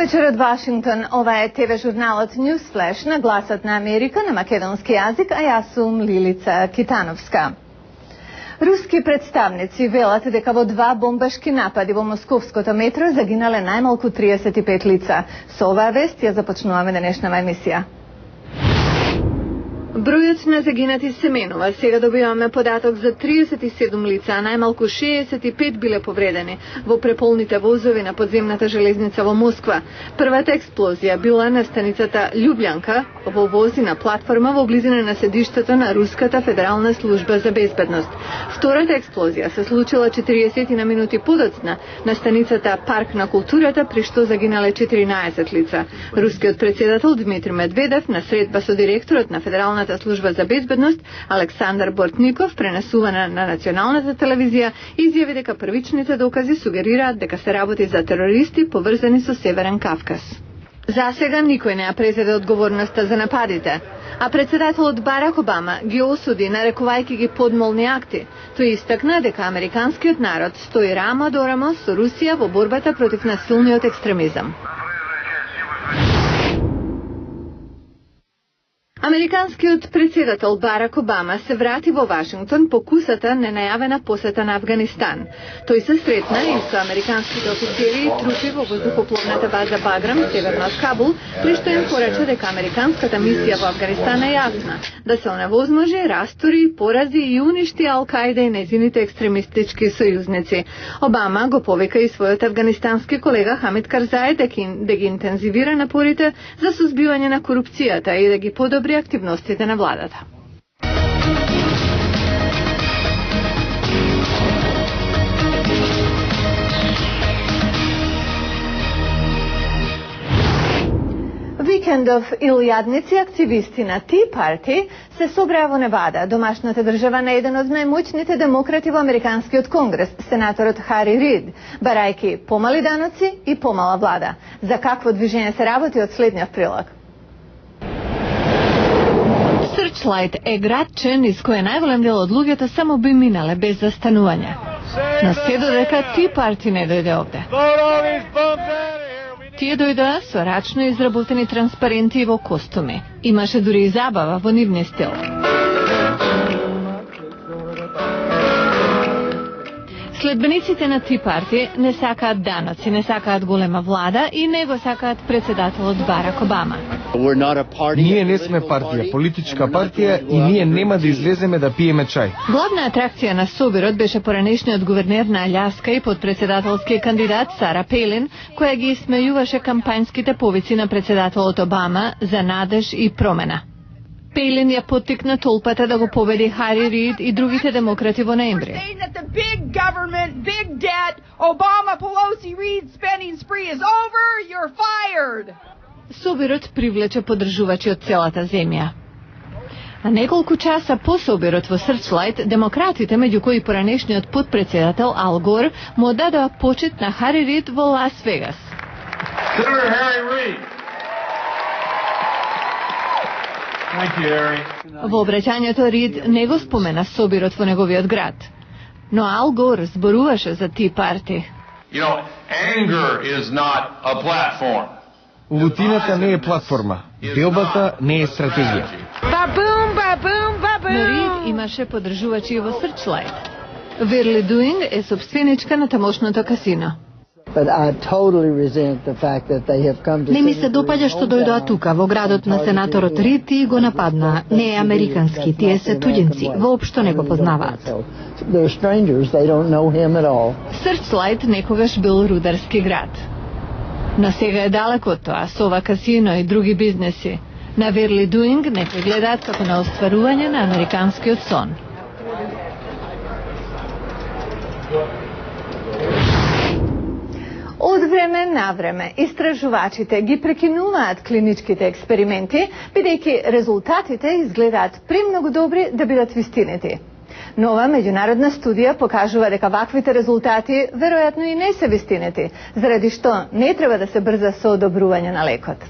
вечер од Вашингтон. Ова е ТВ журналот Newsflash на гласот на Америка на македонски јазик, а јас сум Лилица Китановска. Руски представници велат дека во два бомбашки напади во московското метро загинале најмалку 35 лица. Со оваа вест ја започнуваме денешната емисија. Бројот на загинати се менува. Сега добиваме податок за 37 лица, а најмалку 65 биле повредени во преполните возови на подземната железница во Москва. Првата експлозија била на станицата Љубљанка во возина платформа во близина на седиштето на Руската федерална служба за безбедност. Втората експлозија се случила 40 на минути подоцна на станицата Парк на културата, при што загинале 14 лица. Рускиот председател Дмитрий Медведев на средба со директорот на Федералната служба за безбедност Александар Бортников, пренесувана на националната телевизија, изјави дека првичните докази сугерираат дека се работи за терористи поврзани со Северен Кавказ. За сега никој не ја презеде одговорноста за нападите, а председателот Барак Обама ги осуди, нарекувајќи ги подмолни акти. Тој истакна дека американскиот народ стои рама до рама со Русија во борбата против насилниот екстремизам. Американскиот председател Барак Обама се врати во Вашингтон по кусата ненајавена посета на Афганистан. Тој се сретна и со американските офицери и трупи во воздухопловната база Баграм, северно од Кабул, при што им порача дека американската мисија во Афганистан е јасна, да се оневозможи, растори, порази и уништи Ал-Каида и незините екстремистички сојузници. Обама го повика и својот афганистански колега Хамид Карзај да ги интензивира напорите за сузбивање на корупцијата и да ги подобри активностите на владата. Викендов илјадници активисти на Tea Party се собраа во Невада, домашната држава на еден од најмоćните демократи во Американскиот конгрес, сенаторот Хари Рид, барајќи помали даноци и помала влада. За какво движење се работи од следниот прилог? Срчлайт е градче низ кој најголем дел од луѓето само би минале без застанување. Но се додека Tea Party не дојде овде. Тие дојдоа со рачно изработени транспаренти во костуми. Имаше дури и забава во нивни стил. Следбениците на Tea Party не сакаат даноци, не сакаат голема влада и не го сакаат председателот Барак Обама. Ние не сме партија, политичка партија и ние нема да излеземе да пиеме чај. Главна атракција на собирот беше поранешниот гувернер на Аљаска и подпредседателски кандидат Сара Пејлин, која ги исмејуваше кампањските повици на председателот Обама за надеж и промена. Пејлин ја поттикна толпата да го победи Хари Рид и другите демократи во ноември. Собирот привлече поддржувачи од целата земја. На неколку часа по собирот во Срчлайт, демократите, меѓу кои поранешниот подпредседател Ал Гор, му дадоа почит на Хари Рид во Лас Вегас. Во обраќањето Рид не го спомена собирот во неговиот град, но Ал Гор зборуваше за Tea Party. Лутината не е платформа, делбата не е стратегија. Но Рид имаше поддржувачи во Срчлайт. Верли Дуинг е собственичка на тамошното касино. Не ми се допаѓа што дојдоа тука, во градот на сенаторот Рид и го нападнаа. Не е американски, тие се туѓенци, воопшто не го познаваат. Срчлайт некогаш бил рударски град. Но сега е далеко од тоа, со ова касино и други бизнеси. На Верли Дуинг некои гледаат како на остварување на американскиот сон. Од време на време истражувачите ги прекинуваат клиничките експерименти, бидејќи резултатите изгледаат премногу добри да бидат вистинити. Нова меѓународна студија покажува дека ваквите резултати веројатно и не се вистинити, заради што не треба да се брза со одобрување на лекот.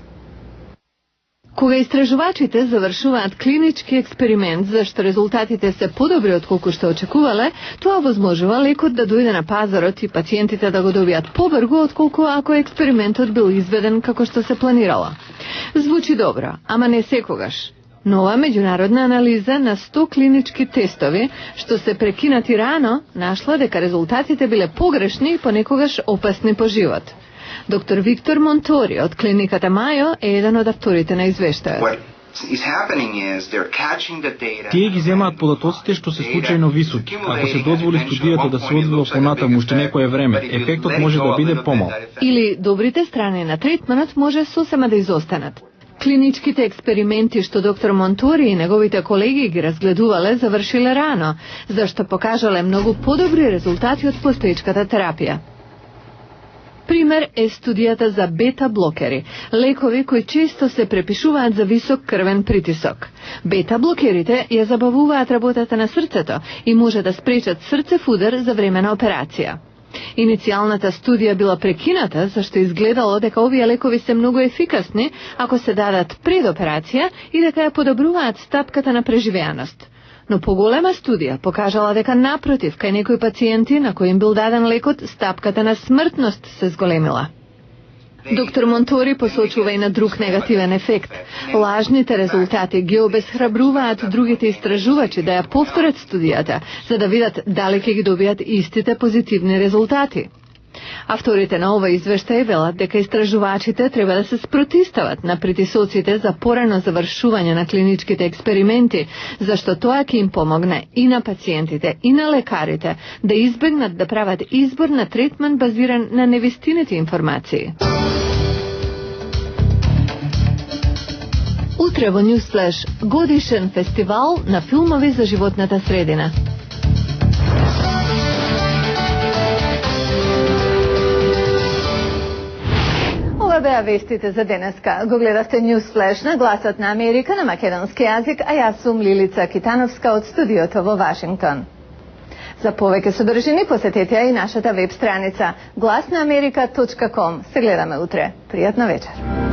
Кога истражувачите завршуваат клинички експеримент зашто резултатите се подобри отколку што очекувале, тоа возможува лекот да дојде на пазарот и пациентите да го добијат побрзо отколку ако експериментот бил изведен како што се планирало. Звучи добро, ама не секогаш. Нова меѓународна анализа на 100 клинички тестови што се прекинати рано нашла дека резултатите биле погрешни и понекогаш опасни по живот. Доктор Виктор Монтори од клиниката Мајо е еден од авторите на извештајот. Тие ги земаат податоците што се случајно високи. Ако се дозволи студијата да се одвива понатаму уште некое време, ефектот може да биде помал. Или добрите страни на третманот може сосема да изостанат. Клиничките експерименти што доктор Монтори и неговите колеги ги разгледувале завршиле рано, зашто покажале многу подобри резултати од постоечката терапија. Пример е студијата за бета-блокери, лекови кои често се препишуваат за висок крвен притисок. Бета-блокерите ја забавуваат работата на срцето и може да спречат срцев удар за време на операција. Иницијалната студија била прекината зашто изгледало дека овие лекови се многу ефикасни ако се дадат пред операција и дека ја подобруваат стапката на преживеаност. Но поголема студија покажала дека напротив, кај некои пациенти на кои им бил даден лекот, стапката на смртност се зголемила. Доктор Монтори посочува и на друг негативен ефект. Лажните резултати ги обесхрабруваат другите истражувачи да ја повторат студијата, за да видат дали ќе ги добијат истите позитивни резултати. Авторите на ова извештај велат дека истражувачите треба да се спротистават на притисоците за порано завршување на клиничките експерименти, зашто тоа ќе им помогне и на пациентите и на лекарите да избегнат да прават избор на третман базиран на невистините информации. Утре во Newsflash годишен фестивал на филмови за животната средина. Ова беа вестите за денеска. Го гледавте Newsflash на Гласот на Америка на македонски јазик, а јас сум Лилица Китановска од студиото во Вашингтон. За повеќе содржини посетете ја и нашата веб страница glasnaamerika.com. Се гледаме утре. Пријатна вечер.